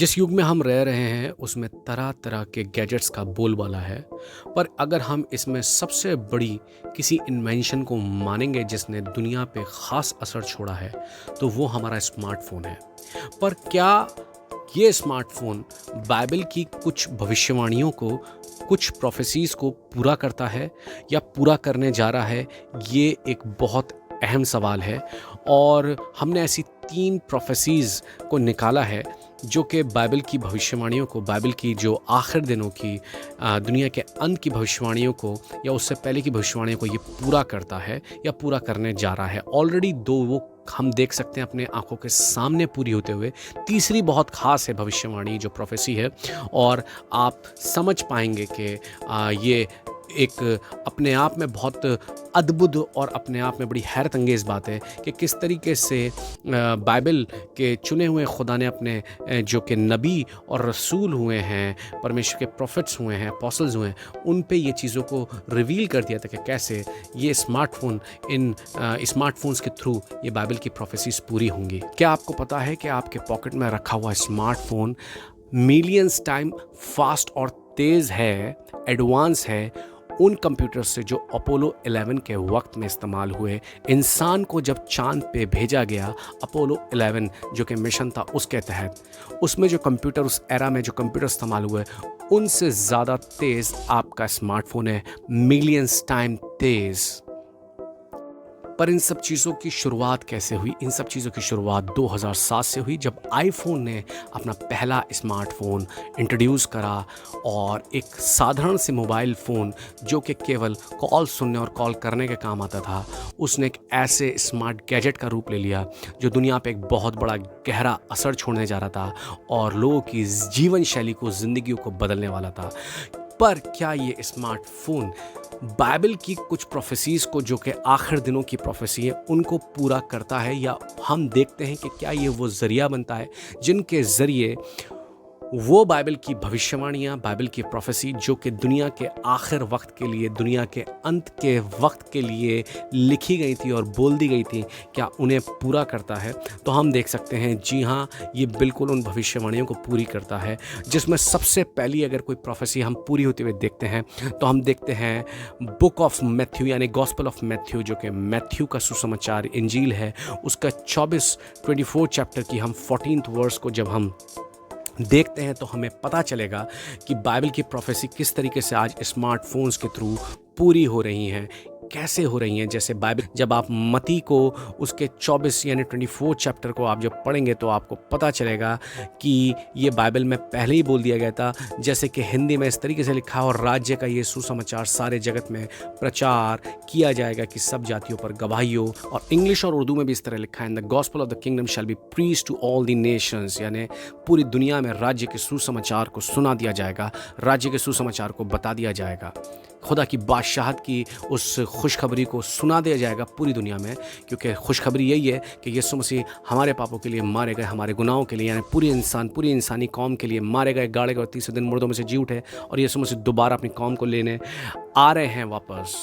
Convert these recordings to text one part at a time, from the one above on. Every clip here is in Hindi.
जिस युग में हम रह रहे हैं उसमें तरह तरह के गैजेट्स का बोलबाला है। पर अगर हम इसमें सबसे बड़ी किसी इन्वेंशन को मानेंगे जिसने दुनिया पे ख़ास असर छोड़ा है तो वो हमारा स्मार्टफोन है। पर क्या ये स्मार्टफोन बाइबल की कुछ भविष्यवाणियों को, कुछ प्रोफेसीज़ को पूरा करता है या पूरा करने जा रहा है? ये एक बहुत अहम सवाल है। और हमने ऐसी 3 प्रोफेसीज़ को निकाला है जो कि बाइबल की भविष्यवाणियों को, बाइबल की जो आखिर दिनों की, दुनिया के अंत की भविष्यवाणियों को या उससे पहले की भविष्यवाणियों को ये पूरा करता है या पूरा करने जा रहा है। ऑलरेडी 2 वो हम देख सकते हैं अपने आंखों के सामने पूरी होते हुए। तीसरी बहुत ख़ास है भविष्यवाणी जो प्रोफेसी है, और आप समझ पाएंगे कि ये एक अपने आप में बहुत अद्भुत और अपने आप में बड़ी हैरत अंगेज़ बात है कि किस तरीके से बाइबल के चुने हुए खुदा ने अपने जो कि नबी और रसूल हुए हैं, परमेश्वर के प्रोफेट्स हुए हैं, अपॉस्टल्स हुए हैं, उन पे ये चीज़ों को रिवील कर दिया था कि कैसे ये स्मार्टफोन, इन स्मार्टफोन्स के थ्रू ये बाइबल की प्रोफेसीज पूरी होंगी। क्या आपको पता है कि आपके पॉकेट में रखा हुआ स्मार्टफोन मिलियंस टाइम फास्ट और तेज़ है, एडवांस है उन कंप्यूटर से जो अपोलो 11 के वक्त में इस्तेमाल हुए। इंसान को जब चांद पे भेजा गया अपोलो 11 जो कि मिशन था उसके तहत, उसमें जो कंप्यूटर, उस एरा में जो कंप्यूटर इस्तेमाल हुए उनसे ज़्यादा तेज़ आपका स्मार्टफोन है, मिलियंस टाइम तेज़। पर इन सब चीज़ों की शुरुआत कैसे हुई? इन सब चीज़ों की शुरुआत 2007 से हुई जब आईफोन ने अपना पहला स्मार्टफोन इंट्रोड्यूस करा। और एक साधारण से मोबाइल फ़ोन जो कि केवल कॉल सुनने और कॉल करने के काम आता था, उसने एक ऐसे स्मार्ट गैजेट का रूप ले लिया जो दुनिया पे एक बहुत बड़ा गहरा असर छोड़ने जा रहा था और लोगों की जीवन शैली को, ज़िंदगियों को बदलने वाला था। पर क्या ये स्मार्टफोन बाइबल की कुछ प्रोफेसीज़ को, जो कि आखिर दिनों की प्रोफेसी है, उनको पूरा करता है? या हम देखते हैं कि क्या ये वो ज़रिया बनता है जिनके ज़रिए वो बाइबल की भविष्यवाणियाँ, बाइबल की प्रोफेसी जो कि दुनिया के आखिर वक्त के लिए, दुनिया के अंत के वक्त के लिए लिखी गई थी और बोल दी गई थी, क्या उन्हें पूरा करता है? तो हम देख सकते हैं, जी हाँ, ये बिल्कुल उन भविष्यवाणियों को पूरी करता है। जिसमें सबसे पहली अगर कोई प्रोफेसी हम पूरी होते हुए देखते हैं तो हम देखते हैं बुक ऑफ मैथ्यू, यानी गॉस्पेल ऑफ मैथ्यू, जो कि मैथ्यू का सुसमाचार इंजील है, उसका 24 चैप्टर की हम 14th वर्स को जब हम देखते हैं तो हमें पता चलेगा कि बाइबल की प्रोफेसी किस तरीके से आज स्मार्टफोन्स के थ्रू पूरी हो रही हैं, कैसे हो रही हैं। जैसे बाइबल, जब आप मती को उसके 24 यानी 24 चैप्टर को आप जब पढ़ेंगे तो आपको पता चलेगा कि ये बाइबल में पहले ही बोल दिया गया था। जैसे कि हिंदी में इस तरीके से लिखा है, और राज्य का ये सुसमाचार सारे जगत में प्रचार किया जाएगा कि सब जातियों पर गवाही हो। और इंग्लिश और उर्दू में भी इस तरह लिखा है, the gospel of the kingdom shall be preached to all the nations, यानी पूरी दुनिया में राज्य के सुसमाचार को सुना दिया जाएगा, राज्य के सुसमाचार को बता दिया जाएगा, खुदा की बादशाहत की उस खुशखबरी को सुना दिया जाएगा पूरी दुनिया में। क्योंकि खुशखबरी यही है कि यीशु मसीह हमारे पापों के लिए मारे गए, हमारे गुनाहों के लिए, यानी पूरी इंसानी कौम के लिए मारे गए, गाड़े गए और तीसरे दिन मुर्दों में से जी उठे, और यीशु मसीह दोबारा अपनी कौम को लेने आ रहे हैं वापस।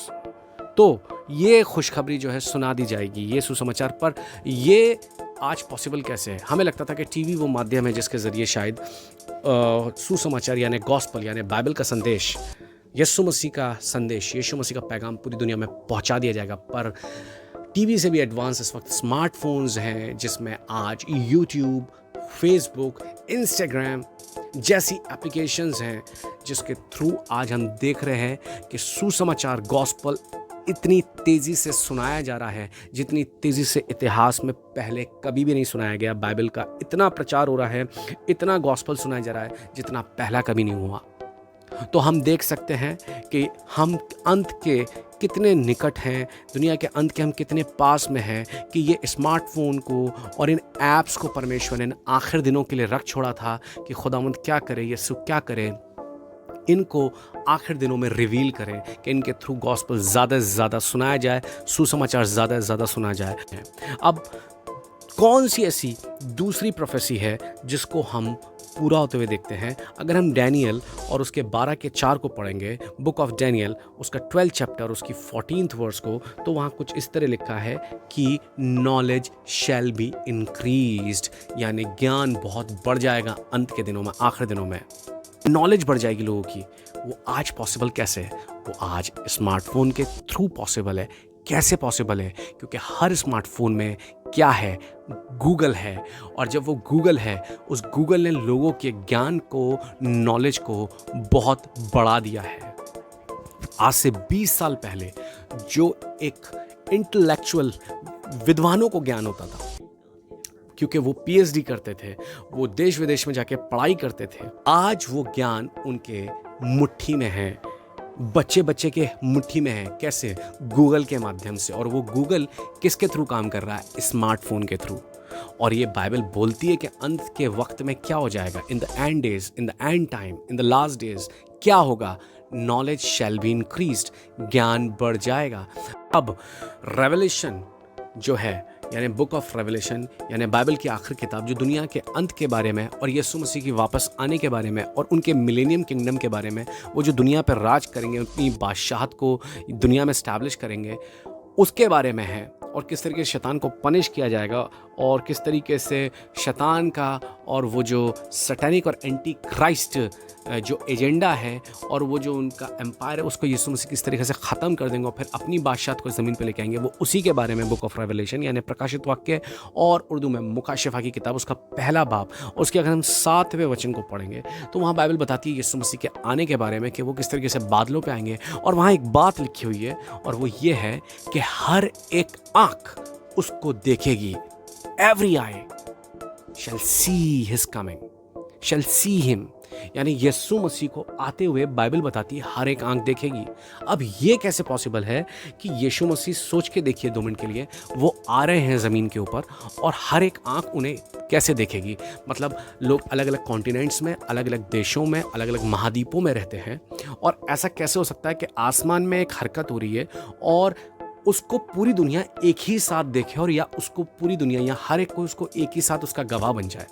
तो ये खुशखबरी जो है सुना दी जाएगी, ये सुसमाचार। पर ये आज पॉसिबल कैसे है? हमें लगता था कि टीवी वो माध्यम है जिसके ज़रिए शायद सुसमाचार यानी गॉस्पेल यानी बाइबल का संदेश, यीशु मसीह का संदेश, यीशु मसीह का पैगाम पूरी दुनिया में पहुंचा दिया जाएगा। पर टीवी से भी एडवांस इस वक्त स्मार्टफोन्स हैं जिसमें आज यूट्यूब, फेसबुक, इंस्टाग्राम जैसी एप्लीकेशंस हैं जिसके थ्रू आज हम देख रहे हैं कि सुसमाचार गॉस्पेल इतनी तेज़ी से सुनाया जा रहा है जितनी तेज़ी से इतिहास में पहले कभी भी नहीं सुनाया गया। बाइबल का इतना प्रचार हो रहा है, इतना गॉस्पेल सुनाया जा रहा है जितना पहला कभी नहीं हुआ। तो हम देख सकते हैं कि हम अंत के कितने निकट हैं, दुनिया के अंत के हम कितने पास में हैं कि ये स्मार्टफोन को और इन ऐप्स को परमेश्वर ने इन आखिर दिनों के लिए रख छोड़ा था कि खुदावंद क्या करे, यीशु क्या करे, इनको आखिर दिनों में रिवील करें कि इनके थ्रू गॉस्पेल ज़्यादा से ज़्यादा सुनाया जाए, सुसमाचार ज़्यादा से ज़्यादा सुना जाए। अब कौन सी ऐसी दूसरी प्रोफेसी है जिसको हम पूरा होते हुए देखते हैं। अगर हम डैनियल और उसके 12 के 4 को पढ़ेंगे, बुक ऑफ डैनियल उसका 12 चैप्टर उसकी 14th वर्स को, तो वहाँ कुछ इस तरह लिखा है कि नॉलेज शैल बी इंक्रीज्ड, यानी ज्ञान बहुत बढ़ जाएगा अंत के दिनों में, आखिरी दिनों में नॉलेज बढ़ जाएगी लोगों की। वो आज पॉसिबल कैसे है? वो आज स्मार्टफोन के थ्रू पॉसिबल है। कैसे पॉसिबल है? क्योंकि हर स्मार्टफोन में क्या है? गूगल है। और जब वो गूगल है, उस गूगल ने लोगों के ज्ञान को, नॉलेज को बहुत बढ़ा दिया है। आज से 20 साल पहले जो एक इंटेलेक्चुअल विद्वानों को ज्ञान होता था, क्योंकि वो पीएचडी करते थे, वो देश विदेश में जाके पढ़ाई करते थे, आज वो ज्ञान उनके मुट्ठी में है, बच्चे बच्चे के मुट्ठी में है। कैसे? गूगल के माध्यम से। और वो गूगल किसके थ्रू काम कर रहा है? स्मार्टफोन के थ्रू। और ये बाइबल बोलती है कि अंत के वक्त में क्या हो जाएगा, in the end days, in the end time, in the last days क्या होगा? नॉलेज शैल बी इंक्रीज्ड, ज्ञान बढ़ जाएगा। अब रेवलेशन जो है, यानी बुक ऑफ रेवलेशन, यानी बाइबल की आखिरी किताब, जो दुनिया के अंत के बारे में और यीशु मसीह की वापस आने के बारे में और उनके मिलेनियम किंगडम के बारे में, वो जो दुनिया पर राज करेंगे, अपनी बादशाहत को दुनिया में स्टैब्लिश करेंगे, उसके बारे में है। और किस तरीके से शैतान को पनिश किया जाएगा और किस तरीके से शैतान का और वो जो सैटेनिक और एंटी क्राइस्ट जो एजेंडा है और वो जो उनका एम्पायर है, उसको यीशु मसीह किस तरीके से ख़त्म कर देंगे और फिर अपनी बादशाहत को ज़मीन पे लेके आएंगे, वो उसी के बारे में बुक ऑफ रेवलेशन यानी प्रकाशित वाक्य, और उर्दू में मुकाशिफा की किताब उसका पहला बाब, और उसके अगर हम 7वें वचन को पढ़ेंगे तो वहाँ बाइबल बताती है यीशु मसीह के आने के बारे में कि वो किस तरीके से बादलों पे आएंगे। और वहाँ एक बात लिखी हुई है और वो ये है कि हर एक आँख उसको देखेगी। Every I shell see his coming, shell see him, यानी यीशु मसीह को आते हुए बाइबल बताती है हर एक आंख देखेगी। अब ये कैसे पॉसिबल है कि यीशु मसीह, सोच के देखिए 2 मिनट के लिए, वो आ रहे हैं ज़मीन के ऊपर और हर एक आंख उन्हें कैसे देखेगी? मतलब लोग अलग अलग कॉन्टिनेंट्स में, अलग अलग देशों में, अलग अलग महाद्वीपों में रहते हैं, और ऐसा कैसे हो सकता है कि आसमान में एक हरकत हो रही है और उसको पूरी दुनिया एक ही साथ देखे, और या उसको पूरी दुनिया या हर एक को उसको एक ही साथ उसका गवाह बन जाए?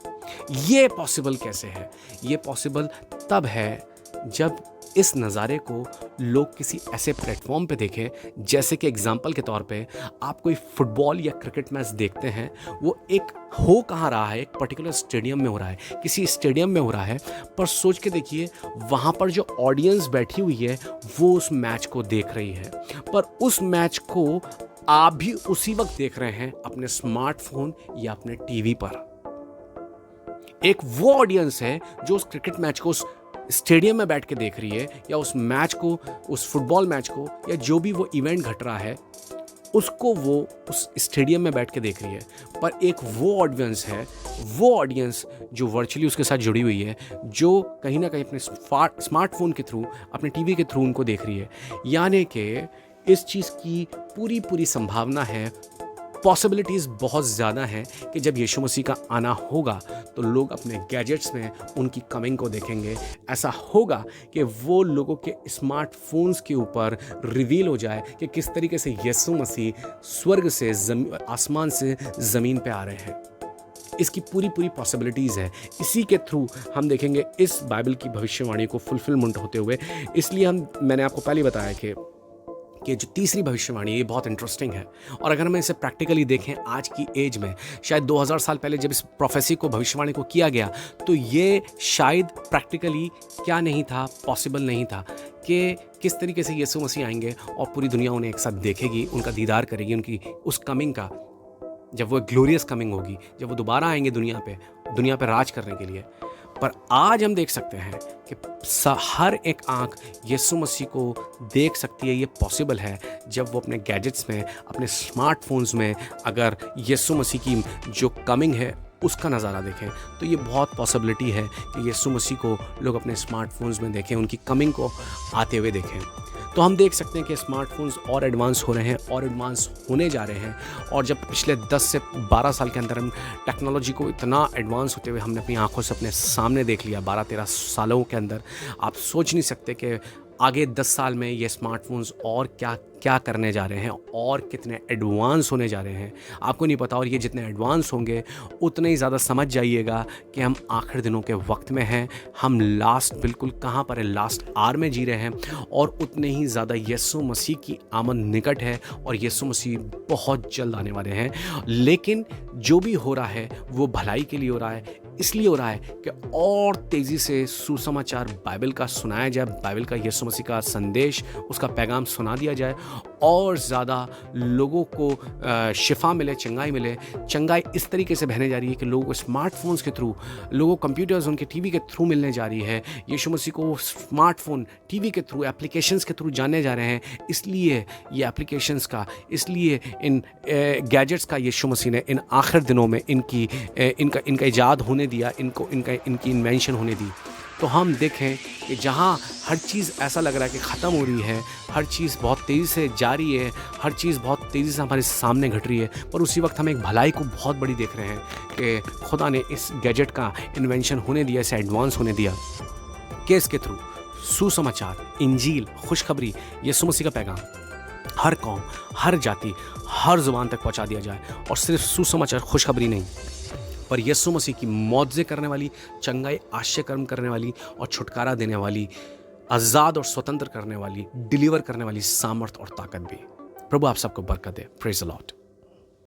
ये पॉसिबल कैसे है? ये पॉसिबल तब है जब इस नज़ारे को लोग किसी ऐसे प्लेटफॉर्म पे देखें, जैसे कि एग्जांपल के तौर पे आप कोई फुटबॉल या क्रिकेट मैच देखते हैं, वो एक हो कहाँ रहा है, एक पर्टिकुलर स्टेडियम में हो रहा है, किसी स्टेडियम में हो रहा है, पर सोच के देखिए वहाँ पर जो ऑडियंस बैठी हुई है वो उस मैच को देख रही है, पर उस मैच को आप भी उसी वक्त देख रहे हैं अपने स्मार्टफोन या अपने टीवी पर। एक वो ऑडियंस है जो उस क्रिकेट मैच को उस स्टेडियम में बैठ के देख रही है, या उस मैच को, उस फुटबॉल मैच को, या जो भी वो इवेंट घट रहा है उसको वो उस स्टेडियम में बैठ के देख रही है। पर एक वो ऑडियंस है, वो ऑडियंस जो वर्चुअली उसके साथ जुड़ी हुई है, जो कहीं ना कहीं अपने स्मार्टफोन के थ्रू, अपने टीवी के थ्रू उनको देख रही है। यानी कि इस चीज़ की पूरी संभावना है, पॉसिबिलिटीज़ बहुत ज़्यादा हैं कि जब यीशु मसीह का आना होगा तो लोग अपने गैजेट्स में उनकी कमिंग को देखेंगे। ऐसा होगा कि वो लोगों के स्मार्टफोन्स के ऊपर रिवील हो जाए कि किस तरीके से यीशु मसीह स्वर्ग से आसमान से ज़मीन पे आ रहे हैं। इसकी पूरी पॉसिबिलिटीज़ है। इसी के थ्रू हम देखेंगे इस बाइबल की भविष्यवाणी को फुलफिलमेंट होते हुए। इसलिए मैंने आपको पहले बताया कि जो तीसरी भविष्यवाणी ये बहुत इंटरेस्टिंग है, और अगर हम इसे प्रैक्टिकली देखें आज की एज में, शायद 2000 साल पहले जब इस प्रोफेसी को, भविष्यवाणी को किया गया, तो ये शायद प्रैक्टिकली क्या नहीं था, पॉसिबल नहीं था कि किस तरीके से यीशु मसीह आएंगे और पूरी दुनिया उन्हें एक साथ देखेगी, उनका दीदार करेगी, उनकी उस कमिंग का, जब वो ग्लोरियस कमिंग होगी, जब वो दोबारा आएंगे दुनिया पे राज करने के लिए। पर आज हम देख सकते हैं कि हर एक आंख यीशु मसीह को देख सकती है। ये पॉसिबल है जब वो अपने गैजेट्स में, अपने स्मार्टफोन्स में अगर यीशु मसीह की जो कमिंग है उसका नज़ारा देखें, तो ये बहुत पॉसिबिलिटी है कि यीशु मसीह को लोग अपने स्मार्टफोन्स में देखें, उनकी कमिंग को आते हुए देखें। तो हम देख सकते हैं कि स्मार्टफोन्स और एडवांस हो रहे हैं और एडवांस होने जा रहे हैं, और जब पिछले 10 से 12 साल के अंदर हम टेक्नोलॉजी को इतना एडवांस होते हुए हमने अपनी आंखों से अपने सामने देख लिया, 12-13 सालों के अंदर, आप सोच नहीं सकते कि आगे 10 साल में ये स्मार्टफ़ोन्स और क्या क्या करने जा रहे हैं और कितने एडवांस होने जा रहे हैं, आपको नहीं पता। और ये जितने एडवांस होंगे उतने ही ज़्यादा समझ जाइएगा कि हम आखिर दिनों के वक्त में हैं, हम लास्ट बिल्कुल कहाँ पर है, लास्ट आवर में जी रहे हैं। और उतने ही ज़्यादा यीशु मसीह की आमद निकट है और यीशु मसीह बहुत जल्द आने वाले हैं। लेकिन जो भी हो रहा है वो भलाई के लिए हो रहा है, इसलिए हो रहा है कि और तेज़ी से सुसमाचार बाइबल का सुनाया जाए, बाइबल का यीशु मसीह का संदेश, उसका पैगाम सुना दिया जाए और ज़्यादा लोगों को शिफा मिले, चंगाई मिले। चंगाई इस तरीके से बहने जा रही है कि लोगों को स्मार्टफोन्स के थ्रू, लोगों को कंप्यूटर्स उनके टीवी के थ्रू मिलने जा रही है। यीशु मसीह को स्मार्टफोन, टीवी के थ्रू, एप्लीकेशंस के थ्रू जानने जा रहे हैं। इसलिए ये एप्लीकेशंस का, इसलिए इन गैजेट्स का यीशु मसीह ने इन आखिर दिनों में इनका इजाद होने दिया, इनकी इन्वेंशन होने दी। तो हम देखें कि जहाँ हर चीज़ ऐसा लग रहा है कि ख़त्म हो रही है, हर चीज़ बहुत तेज़ी से जारी है, हर चीज़ बहुत तेज़ी से हमारे सामने घट रही है, पर उसी वक्त हम एक भलाई को बहुत बड़ी देख रहे हैं कि खुदा ने इस गैजेट का इन्वेंशन होने दिया, इसे एडवांस होने दिया कि इसके थ्रू सुसमाचार, इंजील, खुशखबरी, यीशु मसीह का पैगाम हर कौम, हर जाति, हर ज़ुबान तक पहुँचा दिया जाए। और सिर्फ सुसमाचार, खुशखबरी नहीं, पर यीशु मसीह की मौजज़े करने वाली, चंगाई, आश्चर्य कर्म करने वाली और छुटकारा देने वाली, आज़ाद और स्वतंत्र करने वाली, डिलीवर करने वाली सामर्थ और ताकत भी। प्रभु आप सबको बरकत दे। Praise the Lord.